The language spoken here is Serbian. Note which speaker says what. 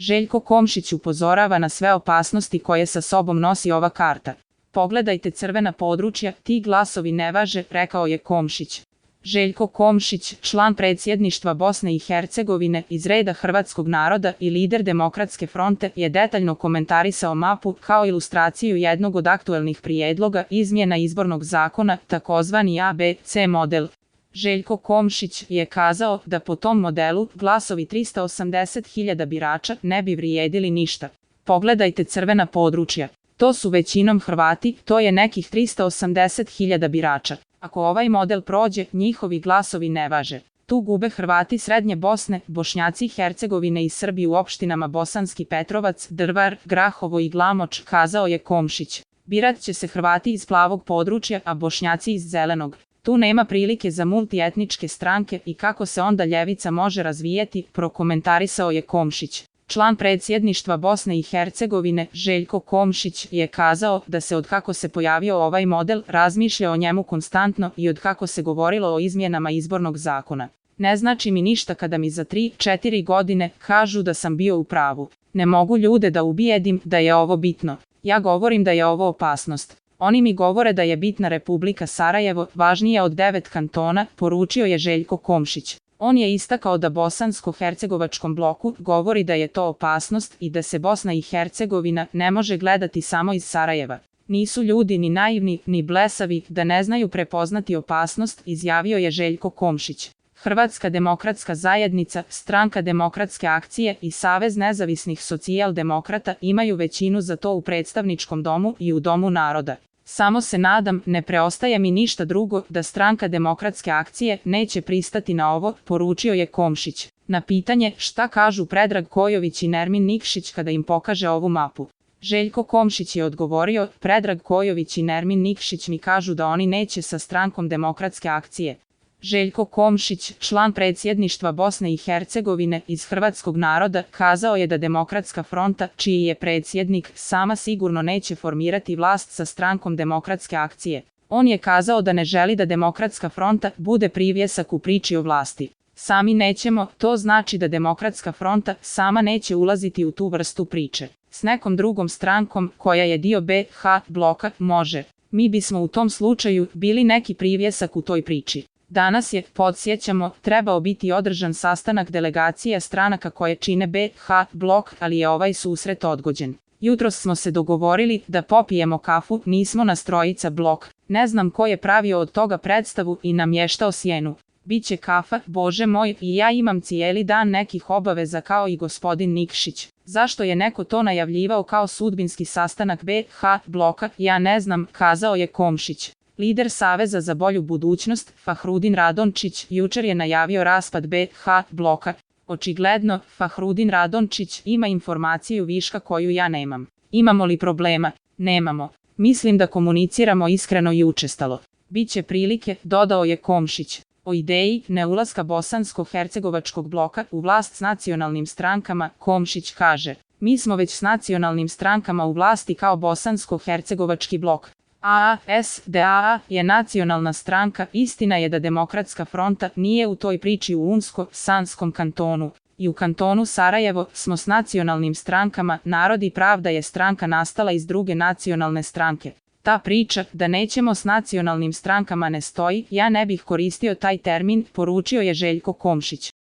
Speaker 1: Željko Komšić upozorava na sve opasnosti koje sa sobom nosi ova karta. Pogledajte crvena područja, ti glasovi ne važe, rekao je Komšić. Željko Komšić, član predsjedništva Bosne i Hercegovine iz reda hrvatskog naroda i lider Demokratske fronte, je detaljno komentarisao mapu kao ilustraciju jednog od aktuelnih prijedloga izmjena izbornog zakona, takozvani ABC model. Željko Komšić je kazao da po tom modelu glasovi 380.000 birača ne bi vrijedili ništa. Pogledajte crvena područja. To su većinom Hrvati, to je nekih 380.000 birača. Ako ovaj model prođe, njihovi glasovi ne važe. Tu gube Hrvati Srednje Bosne, Bošnjaci Hercegovine i Srbi u opštinama Bosanski Petrovac, Drvar, Grahovo i Glamoč, kazao je Komšić. Birat će se Hrvati iz plavog područja, a Bošnjaci iz zelenog. Tu nema prilike za multietničke stranke i kako se onda ljevica može razvijeti, prokomentarisao je Komšić. Član predsjedništva Bosne i Hercegovine, Željko Komšić, je kazao da se od kako se pojavio ovaj model razmišlja o njemu konstantno i od kako se govorilo o izmjenama izbornog zakona. Ne znači mi ništa kada mi za 3-4 godine kažu da sam bio u pravu. Ne mogu ljude da ubijedim da je ovo bitno. Ja govorim da je ovo opasnost. Oni mi govore da je bitna Republika Sarajevo, važnija od 9 kantona, poručio je Željko Komšić. On je istakao da bosansko-hercegovačkom bloku govori da je to opasnost i da se Bosna i Hercegovina ne može gledati samo iz Sarajeva. Nisu ljudi ni naivni, ni blesavi, da ne znaju prepoznati opasnost, izjavio je Željko Komšić. Hrvatska demokratska zajednica, Stranka demokratske akcije i Savez nezavisnih socijaldemokrata imaju većinu za to u predstavničkom domu i u Domu naroda. Samo se nadam, ne preostaje mi ništa drugo, da Stranka demokratske akcije neće pristati na ovo, poručio je Komšić. Na pitanje šta kažu Predrag Kojović i Nermin Nikšić kada im pokaže ovu mapu, Željko Komšić je odgovorio: Predrag Kojović i Nermin Nikšić mi kažu da oni neće sa Strankom demokratske akcije. Željko Komšić, član predsjedništva Bosne i Hercegovine iz hrvatskog naroda, kazao je da Demokratska fronta, čiji je predsjednik, sama sigurno neće formirati vlast sa Strankom demokratske akcije. On je kazao da ne želi da Demokratska fronta bude privjesak u priči o vlasti. Sami nećemo, to znači da Demokratska fronta sama neće ulaziti u tu vrstu priče. S nekom drugom strankom, koja je dio BH bloka, može. Mi bismo u tom slučaju bili neki privjesak u toj priči. Danas je, podsjećamo, trebao biti održan sastanak delegacija stranaka koje čine BH blok, ali je ovaj susret odgođen. Jutros smo se dogovorili da popijemo kafu, nismo nas trojica blok. Ne znam ko je pravio od toga predstavu i namještao sjenu. Biće kafa, bože moj, i ja imam cijeli dan nekih obaveza kao i gospodin Nikšić. Zašto je neko to najavljivao kao sudbinski sastanak BH bloka, ja ne znam, kazao je Komšić. Lider Saveza za bolju budućnost, Fahrudin Radončić, jučer je najavio raspad BH bloka. Očigledno, Fahrudin Radončić ima informaciju viška koju ja nemam. Imamo li problema? Nemamo. Mislim da komuniciramo iskreno i učestalo. Biće prilike, dodao je Komšić. O ideji neulaska bosansko-hercegovačkog bloka u vlast s nacionalnim strankama, Komšić kaže: Mi smo već s nacionalnim strankama u vlasti kao bosansko-hercegovački blok. ASDA je nacionalna stranka, istina je da Demokratska fronta nije u toj priči u Unsko-Sanskom kantonu. I u kantonu Sarajevo smo s nacionalnim strankama, Narod i pravda je stranka nastala iz druge nacionalne stranke. Ta priča da nećemo s nacionalnim strankama ne stoji, ja ne bih koristio taj termin, poručio je Željko Komšić.